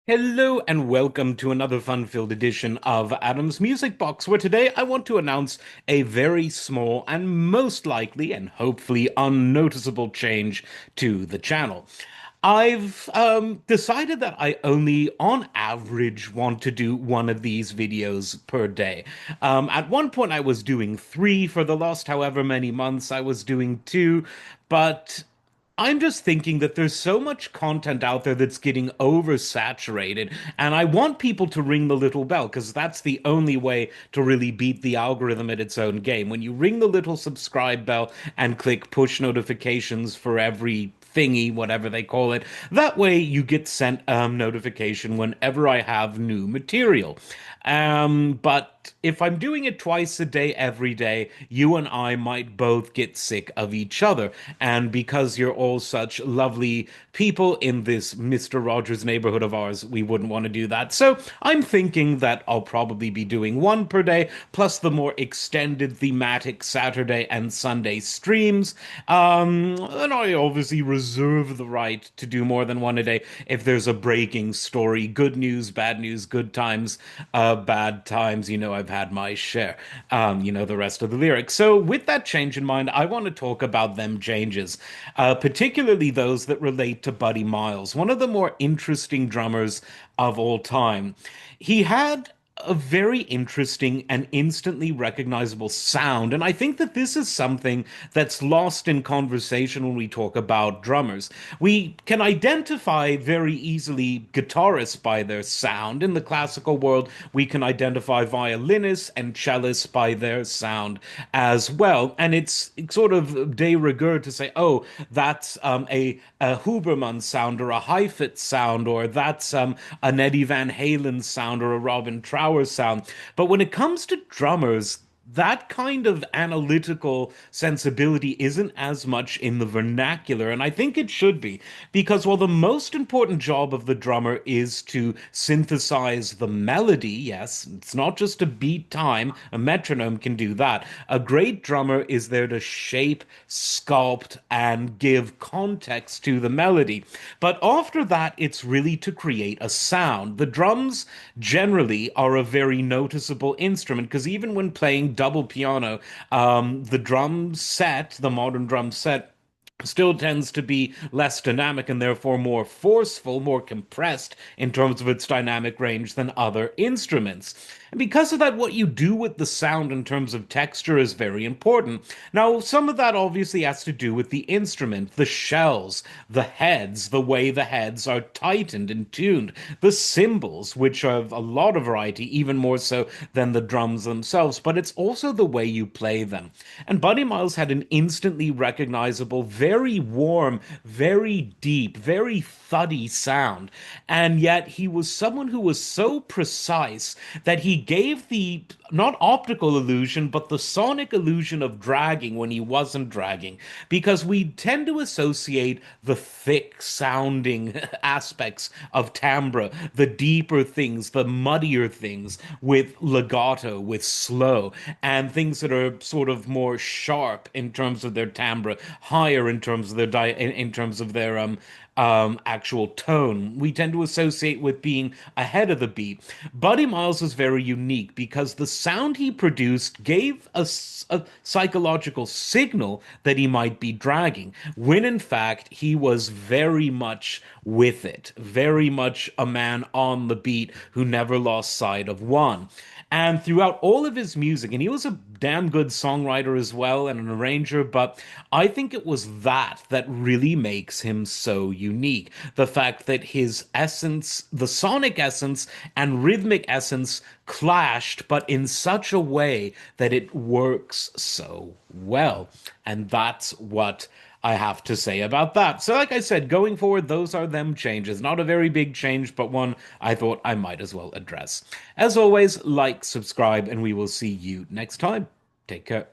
Hello and welcome to another fun-filled edition of Adam's Music Box, where today I want to announce a very small and most likely and hopefully unnoticeable change to the channel. I've decided that I only, on average, want to do one of these videos per day. At one point, I was doing three. For the last however many months, I was doing two, but I'm just thinking that there's so much content out there that's getting oversaturated, and I want people to ring the little bell because that's the only way to really beat the algorithm at its own game. When you ring the little subscribe bell and click push notifications for every thingy, whatever they call it, that way you get sent notification whenever I have new material. But if I'm doing it twice a day, every day, you and I might both get sick of each other. And because you're all such lovely people in this Mr. Rogers neighborhood of ours, we wouldn't want to do that. So I'm thinking that I'll probably be doing one per day, plus the more extended thematic Saturday and Sunday streams. And I obviously reserve the right to do more than one a day if there's a breaking story, good news, bad news, good times, bad times. I've had my share. The rest of the lyrics. So, with that change in mind, I want to talk about them changes, particularly those that relate to Buddy Miles, one of the more interesting drummers of all time. He had a very interesting and instantly recognizable sound. And I think that this is something that's lost in conversation when we talk about drummers. We can identify very easily guitarists by their sound. In the classical world, we can identify violinists and cellists by their sound as well. And it's sort of de rigueur to say, oh, that's a Huberman sound or a Heifetz sound, or that's an Eddie Van Halen sound or a Robin Trower sound. But when it comes to drummers, that kind of analytical sensibility isn't as much in the vernacular, and I think it should be, because while the most important job of the drummer is to synthesize the melody, yes, it's not just a beat time, a metronome can do that. A great drummer is there to shape, sculpt, and give context to the melody. But after that, it's really to create a sound. The drums generally are a very noticeable instrument because even when playing double piano, the drum set, the modern drum set, still tends to be less dynamic and therefore more forceful, more compressed in terms of its dynamic range than other instruments. And because of that, what you do with the sound in terms of texture is very important. Now, some of that obviously has to do with the instrument, the shells, the heads, the way the heads are tightened and tuned, the cymbals, which are a lot of variety, even more so than the drums themselves, but it's also the way you play them. And Buddy Miles had an instantly recognizable, very warm, very deep, very thuddy sound. And yet he was someone who was so precise that he gave the not optical illusion, but the sonic illusion of dragging when he wasn't dragging, because we tend to associate the thick sounding aspects of timbre, the deeper things, the muddier things, with legato, with slow, and things that are sort of more sharp in terms of their timbre, higher in terms of their in terms of their actual tone. We tend to associate with being ahead of the beat. Buddy Miles was very unique because the sound he produced gave a psychological signal that he might be dragging, when in fact he was very much with it, very much a man on the beat who never lost sight of one. And throughout all of his music, and he was a damn good songwriter as well and an arranger, but I think it was that really makes him so unique. The fact that his essence, the sonic essence and rhythmic essence clashed, but in such a way that it works so well. And that's what I have to say about that. So, like I said, going forward, those are them changes. Not a very big change, but one I thought I might as well address. As always, like, subscribe, and we will see you next time. Take care.